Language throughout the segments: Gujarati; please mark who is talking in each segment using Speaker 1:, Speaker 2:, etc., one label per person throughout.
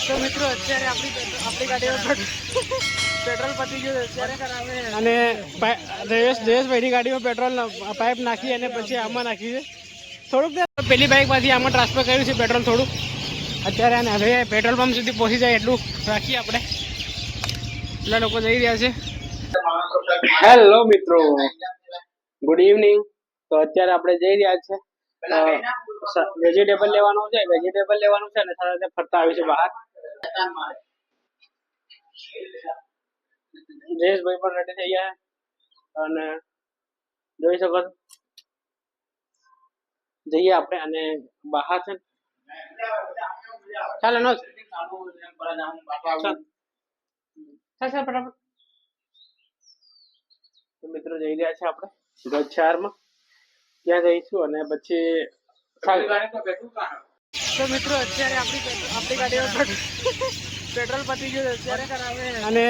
Speaker 1: તો મિત્રો અત્યારે આપણી ગાડીમાં પેટ્રોલ પતી ગયું અત્યારે અને જયેશભાઈની ગાડીમાં પેટ્રોલ પાઇપ નાખી અને પછી આમાં નાખી છે થોડુંક પેલી બાઇકમાંથી આમાં ટ્રાન્સફર કર્યું છે પેટ્રોલ થોડું અત્યારે અને હવે પેટ્રોલ પંપ સુધી પહોંચી જાય એટલું રાખીએ આપણે એટલા લોકો જઈ રહ્યા છે. હેલો મિત્રો, ગુડ ઇવનિંગ. તો અત્યારે આપણે જઈ રહ્યા છે વેજીટેબલ લેવાનું છે અને સાથે ફરતા આવી છે બહાર. જયેશભાઈ પણ રેડી થઈ ગયા અને જોઈ શકો જઈએ આપણે અને બહાર છે ચાલો નો ફટાફટ. તો મિત્રો જઈ રહ્યા છે આપણે ગજ 4 માં ત્યાં જઈશું અને પછી તો મિત્રો અત્યારે આપણી ગાડીમાં પેટ્રોલ પતી ગયું અત્યારે અને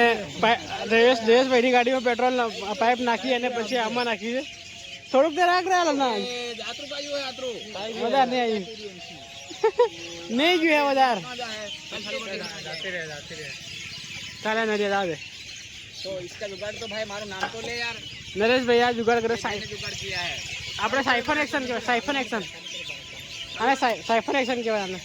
Speaker 1: જયેશભાઈની ગાડીમાં પેટ્રોલ પાઇપ નાખી અને પછી આમાં નાખી છે થોડુંક રાખ રહ્યા ના વધારે નહીં આવી નહીં ગયું વધારે ચાલે નડિયાદ આવે. तो इसका जुगाड़ तो भाई हमारा नाम तो ले यार नरेश भैया जुगाड़ करे जुगाड़ किया है આપણે સાયફન એક્શન કહેવાય સાયફન એક્શન કહેવાય આને.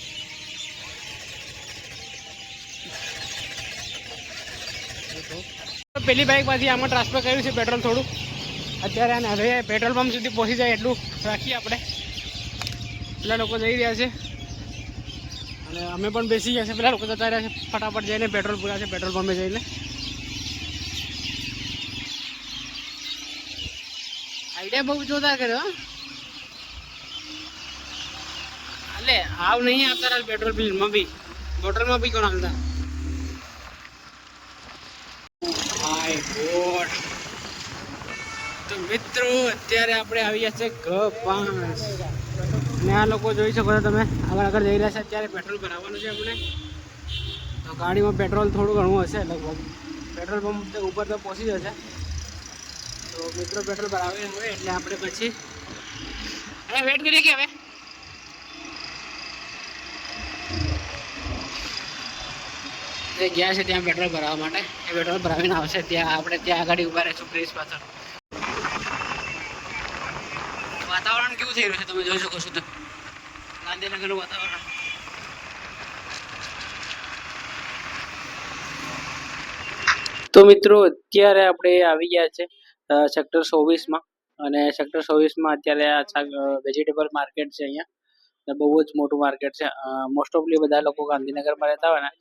Speaker 1: પેલી બાઇકમાંથી આમાં ટ્રાન્સફર કર્યું છે પેટ્રોલ થોડું અત્યારે અને હવે પેટ્રોલ પંપ સુધી પહોંચી જાય એટલું રાખીએ આપણે એટલા લોકો જઈ રહ્યા છે અને અમે પણ બેસી ગયા છે. પેલા લોકો જતા રહ્યા છે ફટાફટ જઈને પેટ્રોલ પૂરા છે પેટ્રોલ પંપે જઈને. આઈડિયા બહુ જોરદાર કર્યો અલે આવ નહીં આપતા પેટ્રોલ બિલમાં બી બોટલમાં બી કોણ હાલતા. My God. તો મિત્રો અત્યારે આપણે આવી ગયા છે G5 અને આ લોકો જોઈ શકો છો તમે આગળ જઈ રહ્યા છે. અત્યારે પેટ્રોલ ભરાવવાનું છે આપણે તો ગાડીમાં પેટ્રોલ થોડું ઘણું હશે લગભગ પેટ્રોલ પંપ ઉપર તો પહોંચી જશે. તો મિત્રો પેટ્રોલ ભરાવે હોય એટલે આપણે પછી વેટ કરીએ કે હવે ગયા છે ત્યાં પેટ્રોલ ભરાવવા માટે. એ પેટ્રોલ ભરાવીને આવશે ત્યાં આપણે ત્યાં આગળ ઉભા રહીશું બ્રિજ પાછળ. વાતાવરણ કેવું થઈ રહ્યું છે તમે જોઈ શકો છો. તો ગાંધીનગરનું વાતાવરણ તો મિત્રો અત્યારે આપણે આવી ગયા છે સેક્ટર 24 અને સેક્ટર 24 અત્યારે આ વેજીટેબલ માર્કેટ છે અહીંયા બહુ જ મોટું માર્કેટ છે. મોસ્ટ ઓફલી બધા લોકો ગાંધીનગરમાં રહેતા હોય ને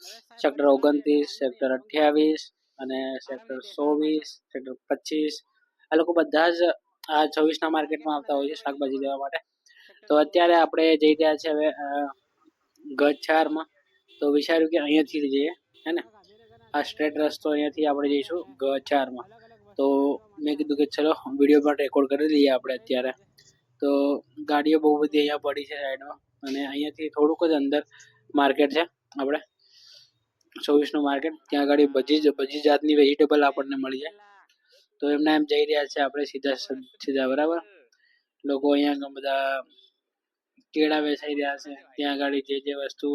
Speaker 1: સેક્ટર 29 સેક્ટર 28 અને સેક્ટર 24 સેક્ટર 25 આ લોકો બધા જ આ 26ના માર્કેટમાં આવતા હોય છે શાકભાજી લેવા માટે. તો અત્યારે આપણે જઈ રહ્યા છે હવે ગજ 4 તો વિચાર્યું કે અહીંયાથી જઈએ હે ને આ સ્ટ્રેટ રસ્તો અહીંયાથી આપણે જઈશું G4 તો મેં કીધું કે ચલો વિડીયો પણ રેકોર્ડ કરી લઈએ આપણે અત્યારે. તો ગાડીઓ બહુ બધી અહીંયા પડી છે સાઈડમાં અને અહીંયાથી થોડુંક જ અંદર માર્કેટ છે આપણે 24નું માર્કેટ. ત્યાં આગળ બધી જાતની વેજીટેબલ આપણને મળી જાય. તો એમના એમ જઈ રહ્યા છે આપણે સીધા બરાબર. લોકો અહીંયા બધા કેળા વેચાઈ રહ્યા છે ત્યાં આગળ જે વસ્તુ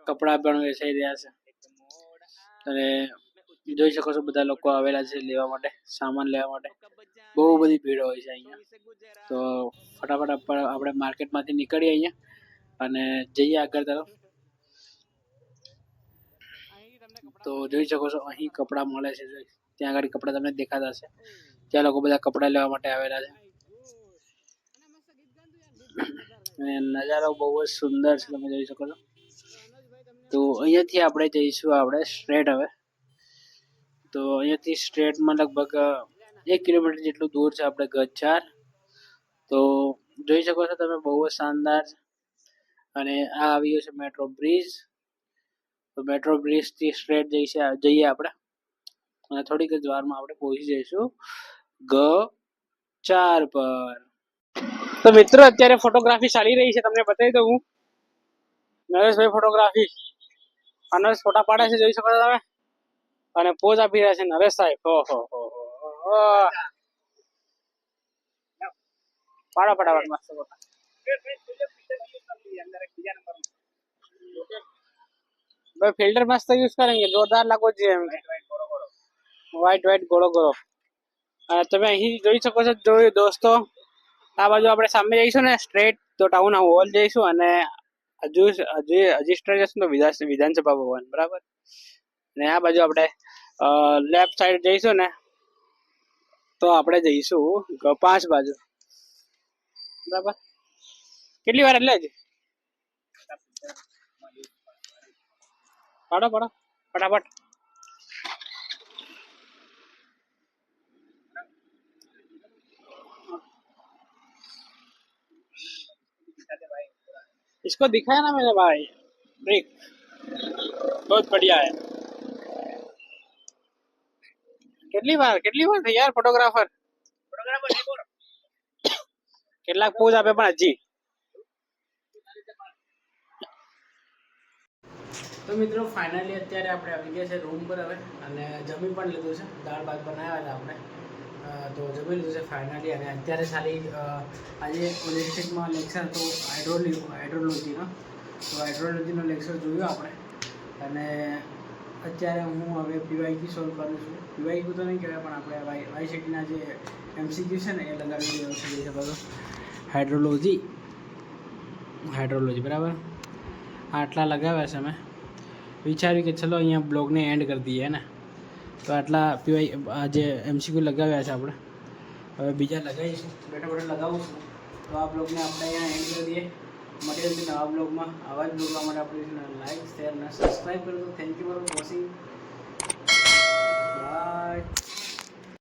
Speaker 1: કપડાં પણ વેચાઈ રહ્યા છે અને જોઈ શકો છો બધા લોકો આવેલા છે લેવા માટે સામાન લેવા માટે. બહુ બધી ભીડ હોય છે અહીંયા. તો ફટાફટ આપણે માર્કેટમાંથી નીકળીએ અહીંયા અને જઈએ આગળ તરફ. તો જોઈ શકો છો અહીં કપડાં મળે છે ત્યાં આગળ કપડાં તમને દેખાતા છે. ત્યાં લોકો બધા કપડાં લેવા માટે આવેલા છે અને નજારો બહુ જ સુંદર છે તમે જોઈ શકો છો. તો અહીંયાથી આપણે જઈશું આપણે સ્ટ્રેટ હવે. તો અહીંયાથી સ્ટ્રેટમાં લગભગ 1 કિલોમીટર જેટલું દૂર છે આપણે G4. તો જોઈ શકો છો તમે બહુ જ શાનદાર અને આ આવ્યો છે મેટ્રો બ્રિજ. તો મેટ્રો બ્રિજથી સ્ટ્રેટ જઈએ આપણે અને થોડીક જ વારમાં આપણે પહોંચી જઈશું G4 પર. તો મિત્રો અત્યારે ફોટોગ્રાફી ચાલી રહી છે તમને બતાવી દઉં હું. નરેશભાઈ ફોટોગ્રાફી અનર્સ ફોટા પાડે છે જોઈ શકો છો તમે અને પોઝ આપી રહ્યા છે નરેશ સાહેબ. ઓહો પાડો ફટાફટ મસ્ત ફોટા. भाई फिल्टर मस्त यूज करेंगे जोरदार लागो જોઈએ એમ વ્હાઈટ વ્હાઈટ ગોળો ગોળો અને તમે અહીં જોઈ શકો છો જોઈ દોસ્તો આ બાજુ આપણે સામે જઈશું ને સ્ટ્રેટ તો ટાઉન હોલ જઈશું અને હજી સ્ટ્રેટ જશું તો વિધાનસભા ભવન બરાબર અને આ બાજુ આપણે લેફ્ટ સાઈડ જઈશું ને તો આપણે જઈશું 5 બાજુ બરાબર કેટલી વાર એટલે જ પાડો પાડો फटाफट इसको दिखाया ना मैंने भाई ट्रिक बहुत बढ़िया है કેટલી વાર થઈ યાર ફોટોગ્રાફર કેટલાક પોઝ આપે પણ હજી તો મિત્રો ફાઇનલી અત્યારે આપણે આવી ગયા છે રૂમ પર હવે અને જમી પણ લીધું છે દાળ ભાત બનાવ્યા હતા આપણે તો જમી લીધું છે ફાઇનલી અને અત્યારે ખાલી આજે ઓલિમ્પિકમાં લેક્ચર હતો હાઇડ્રોલોજીનો તો હાઇડ્રોલોજીનો લેક્ચર જોયો આપણે અને અત્યારે હું હવે પીવાયક્યુ સોલ્વ કરું છું પીવાયક્યુ તો નહીં કહેવાય પણ આપણે વાયસીટીના જે એમસીક્યુ છે ને એ લગાવી દેવું છે જોઈ શકો છો હાઇડ્રોલોજી બરાબર આટલા લગાવ્યા છે મેં વિચાર્યું કે ચલો અહીંયા બ્લોગને એન્ડ કરી દઈએ ને તો આટલા પીવાય જે એમસીક્યુ લગાવ્યા છે આપણે હવે બીજા લગાવીશું બેઠા લગાવું છું તો આ બ્લોગને આપણે અહીંયા એન્ડ કરી દઈએ મળીએ નવા બ્લોગમાં આવા જ બ્લોગમાં માટે આપણે લાઈક શેર અને સબસ્ક્રાઈબ કરી દો thank you for watching bye